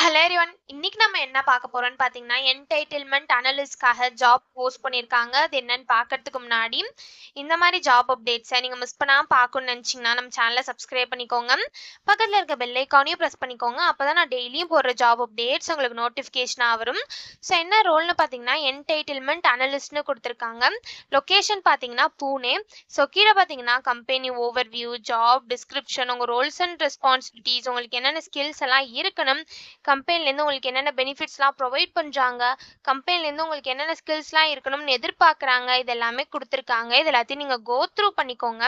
Hello everyone. இன்னைக்கு நம்ம என்ன பார்க்க போறோம்னு பார்த்தீங்கன்னா, என்டைட்டில்மென்ட் அனலிஸ்ட்காக ஜாப் போஸ்ட் பண்ணியிருக்காங்க. அது என்னன்னு பார்க்கறதுக்கு முன்னாடி, இந்த மாதிரி ஜாப் அப்டேட்ஸை நீங்க மிஸ் பண்ணாம பார்க்கணும்னு நினைச்சீங்கன்னா, நம்ம சேனலை சப்ஸ்கிரைப் பண்ணிக்கோங்க. பக்கத்துல இருக்க பெல் ஐக்கானையும் ப்ரெஸ் பண்ணிக்கோங்க. அப்பதான் நான் டெய்லியும் போடுற ஜாப் அப்டேட்ஸ் உங்களுக்கு நோட்டிஃபிகேஷனா வரும். ஸோ என்ன ரோல்னு பார்த்தீங்கன்னா, என்டைட்டில்மென்ட் அனலிஸ்ட்னு கொடுத்துருக்காங்க. லொகேஷன் பார்த்தீங்கன்னா பூனே. ஸோ கீழே பார்த்தீங்கன்னா கம்பெனி ஓவர்வியூ, ஜாப் டிஸ்கிரிப்ஷன், உங்க ரோல்ஸ் அண்ட் ரெஸ்பான்சிபிலிட்டிஸ், உங்களுக்கு என்னென்ன ஸ்கில்ஸ் எல்லாம் இருக்கணும், கம்பெனிலேருந்து உங்களுக்கு என்னென்ன பெனிஃபிட்ஸ்லாம் ப்ரொவைட் பண்ணுறாங்க, கம்பெனிலேருந்து உங்களுக்கு என்னென்ன ஸ்கில்ஸ்லாம் இருக்கணும்னு எதிர்பார்க்குறாங்க, இது எல்லாமே கொடுத்துருக்காங்க. இது எல்லாத்தையும் நீங்கள் கோ த்ரூ பண்ணிக்கோங்க.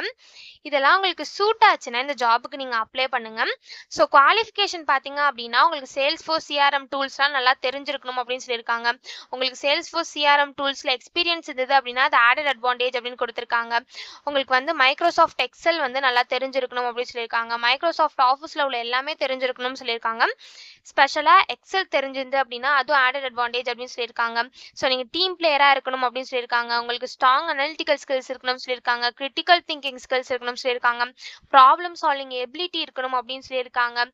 இதெல்லாம் உங்களுக்கு சூட் ஆச்சுன்னா இந்த ஜாபுக்கு நீங்கள் அப்ளை பண்ணுங்கள். ஸோ குவாலிஃபிகேஷன் பார்த்தீங்க அப்படின்னா, உங்களுக்கு சேல்ஸ்ஃபோர்ஸ் சிஆர்எம் டூல்ஸ்லாம் நல்லா தெரிஞ்சிருக்கணும் அப்படின்னு சொல்லியிருக்காங்க. உங்களுக்கு சேல்ஸ்ஃபோர்ஸ் சிஆர்எம் டூல்ஸில் எக்ஸ்பீரியன்ஸ் இருந்தது அப்படின்னா அது ஆடட் அட்வான்டேஜ் அப்படின்னு கொடுத்துருக்காங்க. உங்களுக்கு வந்து மைக்ரோசாஃப்ட் எக்ஸல் வந்து நல்லா தெரிஞ்சிருக்கணும் அப்படின்னு சொல்லியிருக்காங்க. மைக்ரோசாஃப்ட் ஆஃபீஸில் உள்ள எல்லாமே தெரிஞ்சிருக்கணும்னு சொல்லியிருக்காங்க. ஸ்பெஷலாக எக்ஸல் தெரிஞ்சிருந்து அப்படின்னா அதுவும் ஆடட் அட்வான்டேஜ் அப்படின்னு சொல்லியிருக்காங்க. ஸோ நீங்கள் டீம் பிளேயராக இருக்கணும் அப்படின்னு சொல்லியிருக்காங்க. உங்களுக்கு ஸ்ட்ராங் அனலிட்டிக்கல் ஸ்கில்ஸ் இருக்கணும்னு சொல்லியிருக்காங்க. கிரிட்டிக்கல் திங்கிங் ஸ்கில்ஸ் இருக்கணும்னு சொல்லியிருக்காங்க. ப்ராப்ளம் சால்விங் எபிலிட்டி இருக்கணும் அப்படின்னு சொல்லியிருக்காங்க.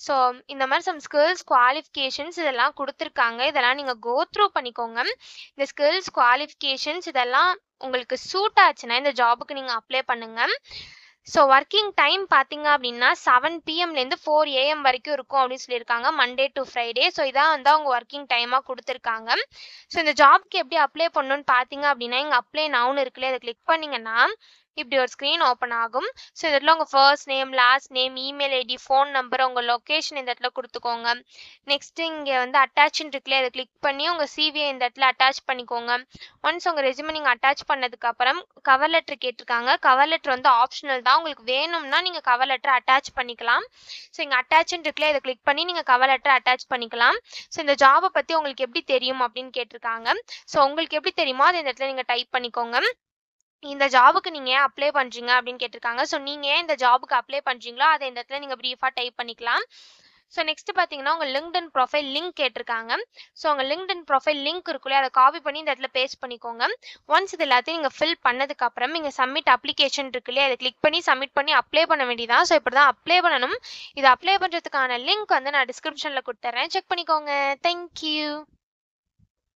ஸோ இந்த மாதிரி சம் ஸ்கில்ஸ் குவாலிஃபிகேஷன்ஸ் இதெல்லாம் கொடுத்துருக்காங்க. இதெல்லாம் நீங்கள் கோ த்ரூ பண்ணிக்கோங்க. இந்த ஸ்கில்ஸ் குவாலிஃபிகேஷன்ஸ் இதெல்லாம் உங்களுக்கு சூட் ஆச்சுன்னா இந்த ஜாபுக்கு நீங்கள் அப்ளை பண்ணுங்கள். ஸோ ஒர்க்கிங் டைம் பார்த்தீங்க அப்படின்னா 7 PM 4 AM வரைக்கும் இருக்கும் அப்படின்னு சொல்லியிருக்காங்க, மண்டே டு ஃப்ரைடே. ஸோ இதான் வந்து அவங்க ஒர்க்கிங் டைமாக கொடுத்துருக்காங்க. ஸோ இந்த ஜாப்க்கு எப்படி அப்ளை பண்ணணும்னு பார்த்தீங்க அப்படின்னா, இங்கே அப்ளை நவுன்னு இருக்குல்ல, அதை கிளிக் பண்ணிங்கன்னா இப்படி ஒரு ஸ்க்ரீன் ஓப்பன் ஆகும். ஸோ இந்த இடத்துல உங்கள் first name, last name, email ID, phone number, உங்கள் லொக்கேஷன் இந்த இடத்துல கொடுத்துக்கோங்க. நெக்ஸ்ட்டு இங்கே வந்து அட்டாச்ன்னு இருக்குல்ல, அதை கிளிக் பண்ணி உங்கள் சிவியை இந்த இடத்துல அட்டாச் பண்ணிக்கோங்க. ஒன்ஸ் உங்கள் ரெஸ்யூமை நீங்கள் அட்டாச் பண்ணதுக்கப்புறம் கவர் லெட்டர் கேட்டிருக்காங்க. கவர் லெட்டர் வந்து ஆப்ஷனல் தான். உங்களுக்கு வேணும்னா நீங்கள் கவர் லெட்டர் அட்டாச் பண்ணிக்கலாம். ஸோ இங்கே அட்டாச்ன்னு இருக்குல்ல, இதை கிளிக் பண்ணி நீங்கள் கவர் லெட்டர் அட்டாச் பண்ணிக்கலாம். ஸோ இந்த ஜாபை பற்றி உங்களுக்கு எப்படி தெரியும் அப்படின்னு கேட்டிருக்காங்க. ஸோ உங்களுக்கு எப்படி தெரியுமோ அதை இந்த இடத்துல நீங்கள் டைப் பண்ணிக்கோங்க. இந்த ஜாபுக்கு நீங்கள் ஏன் அப்ளை பண்ணுறீங்க அப்படின்னு கேட்டிருக்காங்க. ஸோ நீங்கள் ஏன் இந்த ஜாபுக்கு அப்ளை பண்ணுறீங்களோ அதை இந்த இடத்துல நீங்கள் ப்ரீஃபாக டைப் பண்ணிக்கலாம். ஸோ நெக்ஸ்ட் பார்த்தீங்கன்னா உங்கள் லிங்க்டின் ப்ரொஃபைல் லிங்க் கேட்டிருக்காங்க. ஸோ உங்கள் லிங்க்டின் ப்ரொஃபைல் லிங்க் இருக்குல்ல, அதை காப்பி பண்ணி இந்த இடத்துல பேஸ்ட் பண்ணிக்கோங்க. ஒன்ஸ் இது எல்லாத்தையும் நீங்கள் ஃபில் பண்ணதுக்கப்புறம் இங்கே சப்மிட் அப்ளிகேஷன் இருக்குல்லையே, அதை கிளிக் பண்ணி சப்மிட் பண்ணி அப்ளை பண்ண வேண்டியதான். ஸோ இப்படி தான் அப்ளை பண்ணணும். இது அப்ளை பண்ணுறதுக்கான லிங்க் வந்து நான் டிஸ்கிரிப்ஷனில் கொடுத்துட்றேன், செக் பண்ணிக்கோங்க. தேங்க்யூ.